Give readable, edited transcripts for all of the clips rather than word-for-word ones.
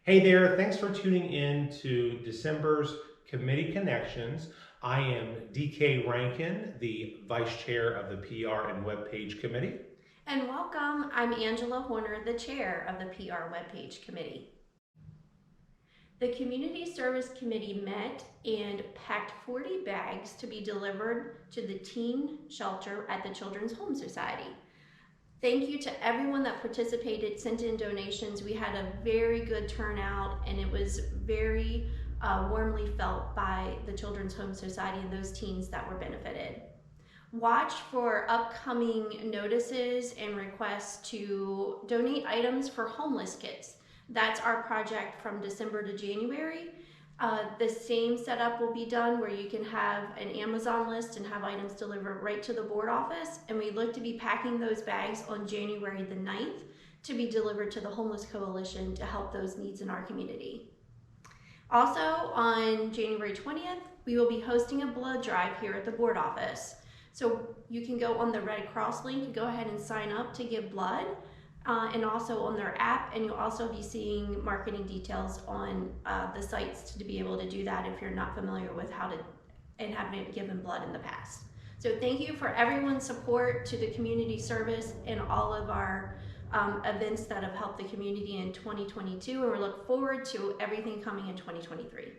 Hey there, thanks for tuning in to December's Committee Connections. I am DK Rankin, the Vice Chair of the PR and Webpage Committee. And welcome, I'm Angela Horner, the Chair of the PR Webpage Committee. The Community Service Committee met and packed 40 bags to be delivered to the teen shelter at the Children's Home Society. Thank you to everyone that participated, sent in donations. We had a very good turnout and it was very warmly felt by the Children's Home Society and those teens that were benefited. Watch for upcoming notices and requests to donate items for homeless kids. That's our project from December to January. The same setup will be done where you can have an Amazon list and have items delivered right to the board office. And we look to be packing those bags on January the 9th to be delivered to the Homeless Coalition to help those needs in our community. Also on January 20th, we will be hosting a blood drive here at the board office. So you can go on the Red Cross link and go ahead and sign up to give blood. And also on their app, and you'll also be seeing marketing details on the sites to be able to do that if you're not familiar with how to and haven't given blood in the past. So thank you for everyone's support to the community service and all of our events that have helped the community in 2022, and we look forward to everything coming in 2023.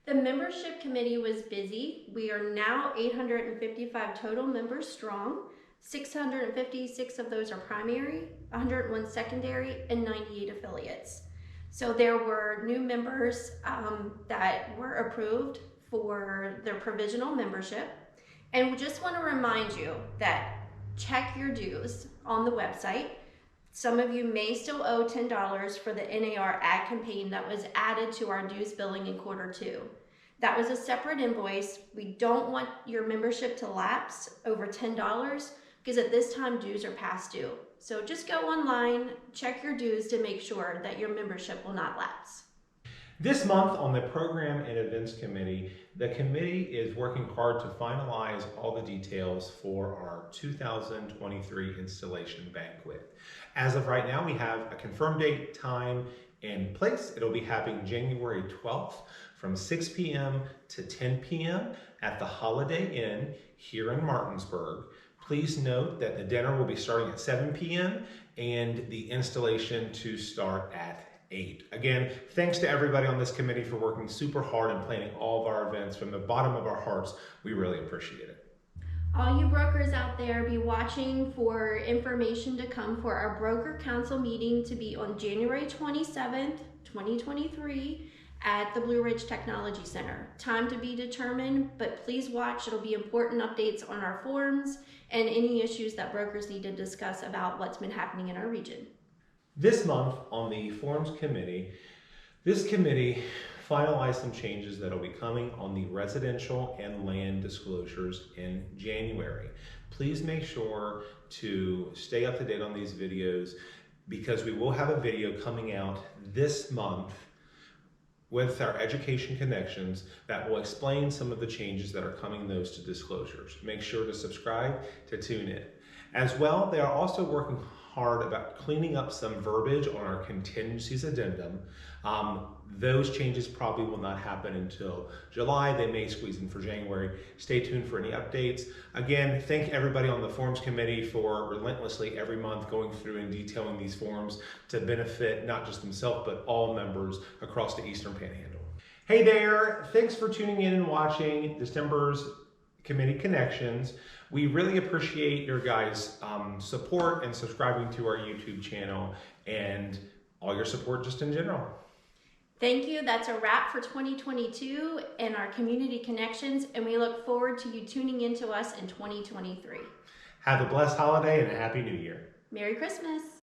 The membership committee was busy. We are now 855 total members strong. 656 of those are primary, 101 secondary, and 98 affiliates. So there were new members that were approved for their provisional membership. And we just want to remind you that check your dues on the website. Some of you may still owe $10 for the NAR ad campaign that was added to our dues billing in Q2. That was a separate invoice. We don't want your membership to lapse over $10 because at this time dues are past due. So just go online, check your dues to make sure that your membership will not lapse. This month on the Program and Events Committee, the committee is working hard to finalize all the details for our 2023 installation banquet. As of right now, we have a confirmed date, time, and place. It'll be happening January 12th from 6 p.m. to 10 p.m. at the Holiday Inn here in Martinsburg. Please note that the dinner will be starting at 7 p.m. and the installation to start at 8. Again, thanks to everybody on this committee for working super hard and planning all of our events from the bottom of our hearts. We really appreciate it. All you brokers out there, be watching for information to come for our broker council meeting to be on January 27th, 2023 at the Blue Ridge Technology Center. Time to be determined, but please watch. It'll be important updates on our forums and any issues that brokers need to discuss about what's been happening in our region. This month on the Forums Committee, this committee finalized some changes that will be coming on the residential and land disclosures in January. Please make sure to stay up to date on these videos because we will have a video coming out this month with our education connections that will explain some of the changes that are coming those to disclosures. Make sure to subscribe to tune in. As well, they are also working hard about cleaning up some verbiage on our contingencies addendum. Those changes probably will not happen until July. They may squeeze in for January. Stay tuned for any updates. Again, thank everybody on the Forums Committee for relentlessly every month going through and detailing these forums to benefit not just themselves, but all members across the Eastern Panhandle. Hey there, thanks for tuning in and watching December's Committee Connections. We really appreciate your guys' support and subscribing to our YouTube channel and all your support just in general. Thank you. That's a wrap for 2022 and our community connections, and we look forward to you tuning into us in 2023. Have a blessed holiday and a happy new year. Merry Christmas.